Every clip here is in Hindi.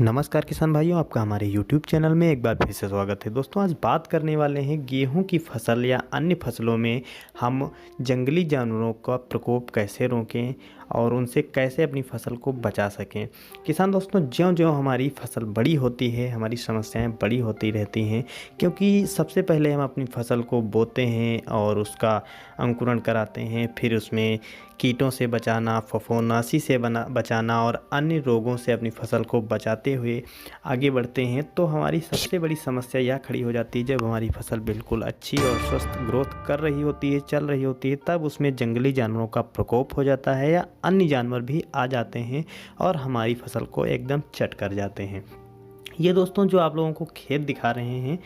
नमस्कार किसान भाइयों, आपका हमारे YouTube चैनल में एक बार फिर से स्वागत है। दोस्तों, आज बात करने वाले हैं गेहूं की फसल या अन्य फसलों में हम जंगली जानवरों का प्रकोप कैसे रोकें और उनसे कैसे अपनी फसल को बचा सकें। किसान दोस्तों, ज्यों-ज्यों हमारी फसल बड़ी होती है, हमारी समस्याएं बड़ी होती रहती हैं, क्योंकि सबसे पहले हम अपनी फसल को बोते हैं और उसका अंकुरण कराते हैं, फिर उसमें कीटों से बचाना, फफूंदी से बचाना और अन्य रोगों से अपनी फसल को बचाते हुए आगे बढ़ते हैं। तो हमारी सबसे बड़ी समस्या यह खड़ी हो जाती है, जब हमारी फसल बिल्कुल अच्छी और स्वस्थ ग्रोथ कर रही होती है, चल रही होती है, तब उसमें जंगली जानवरों का प्रकोप हो जाता है या अन्य जानवर भी आ जाते हैं और हमारी फसल को एकदम चट कर जाते हैं। ये दोस्तों जो आप लोगों को खेत दिखा रहे हैं,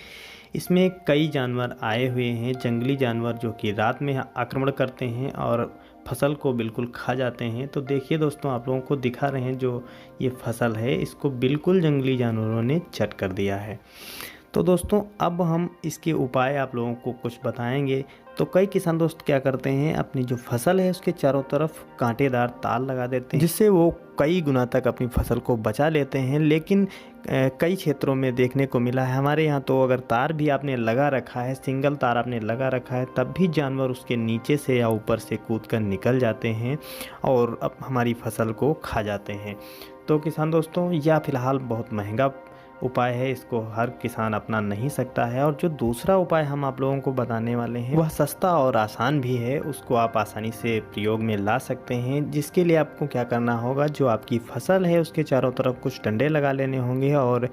इसमें कई जानवर आए हुए हैं, जंगली जानवर जो कि रात में आक्रमण करते हैं और फसल को बिल्कुल खा जाते हैं। तो देखिए दोस्तों, आप लोगों को दिखा रहे हैं जो ये फसल है, इसको बिल्कुल जंगली जानवरों ने चट कर दिया है। तो दोस्तों, अब हम इसके उपाय आप लोगों को कुछ बताएंगे। तो कई किसान दोस्त क्या करते हैं, अपनी जो फसल है उसके चारों तरफ कांटेदार तार लगा देते हैं, जिससे वो कई गुना तक अपनी फसल को बचा लेते हैं। लेकिन कई क्षेत्रों में देखने को मिला है, हमारे यहाँ तो अगर तार भी आपने लगा रखा है, सिंगल तार आपने लगा रखा है, तब भी जानवर उसके नीचे से या ऊपर से कूद कर निकल जाते हैं और अब हमारी फसल को खा जाते हैं। तो किसान दोस्तों, यह फ़िलहाल बहुत महंगा उपाय है, इसको हर किसान अपना नहीं सकता है। और जो दूसरा उपाय हम आप लोगों को बताने वाले हैं, वह सस्ता और आसान भी है, उसको आप आसानी से प्रयोग में ला सकते हैं। जिसके लिए आपको क्या करना होगा, जो आपकी फसल है उसके चारों तरफ कुछ डंडे लगा लेने होंगे और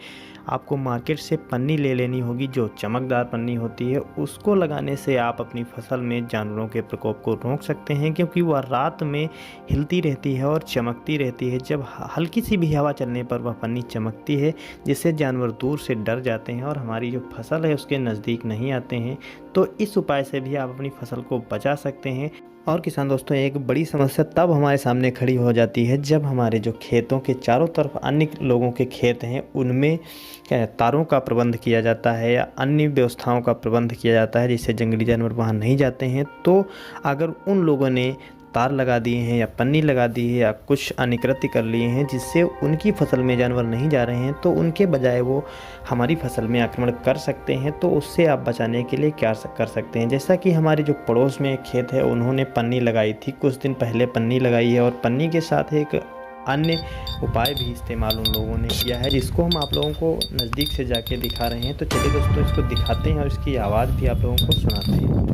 आपको मार्केट से पन्नी ले लेनी होगी, जो चमकदार पन्नी होती है। उसको लगाने से आप अपनी फसल में जानवरों के प्रकोप को रोक सकते हैं, क्योंकि वह रात में हिलती रहती है और चमकती रहती है। जब हल्की सी भी हवा चलने पर वह पन्नी चमकती है, जिससे जानवर दूर से डर जाते हैं और हमारी जो फसल है उसके नज़दीक नहीं आते हैं। तो इस उपाय से भी आप अपनी फसल को बचा सकते हैं। और किसान दोस्तों, एक बड़ी समस्या तब हमारे सामने खड़ी हो जाती है, जब हमारे जो खेतों के चारों तरफ अन्य लोगों के खेत हैं, उनमें तारों का प्रबंध किया जाता है या अन्य व्यवस्थाओं का प्रबंध किया जाता है, जिससे जंगली जानवर वहाँ नहीं जाते हैं। तो अगर उन लोगों ने तार लगा दिए हैं या पन्नी लगा दी है या कुछ अन्य कृत्य कर लिए हैं जिससे उनकी फसल में जानवर नहीं जा रहे हैं, तो उनके बजाय वो हमारी फसल में आक्रमण कर सकते हैं। तो उससे आप बचाने के लिए क्या कर सकते हैं, जैसा कि हमारे जो पड़ोस में एक खेत है, उन्होंने पन्नी लगाई थी, कुछ दिन पहले पन्नी लगाई है और पन्नी के साथ एक अन्य उपाय भी इस्तेमाल उन लोगों ने किया है, जिसको हम आप लोगों को नज़दीक से जाके दिखा रहे हैं। तो चलिए दोस्तों, इसको दिखाते हैं और इसकी आवाज़ भी आप लोगों को सुनाते हैं।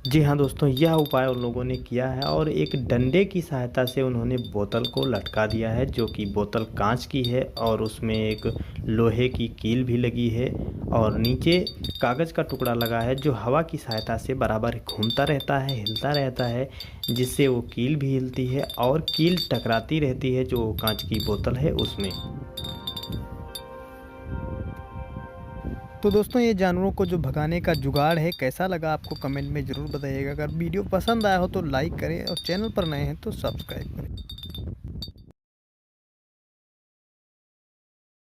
जी हाँ दोस्तों, यह उपाय उन लोगों ने किया है और एक डंडे की सहायता से उन्होंने बोतल को लटका दिया है, जो कि बोतल कांच की है और उसमें एक लोहे की कील भी लगी है और नीचे कागज़ का टुकड़ा लगा है, जो हवा की सहायता से बराबर घूमता रहता है, हिलता रहता है, जिससे वो कील भी हिलती है और कील टकराती रहती है जो कांच की बोतल है उसमें। तो दोस्तों, ये जानवरों को जो भगाने का जुगाड़ है, कैसा लगा आपको कमेंट में ज़रूर बताइएगा। अगर वीडियो पसंद आया हो तो लाइक करें और चैनल पर नए हैं तो सब्सक्राइब करें।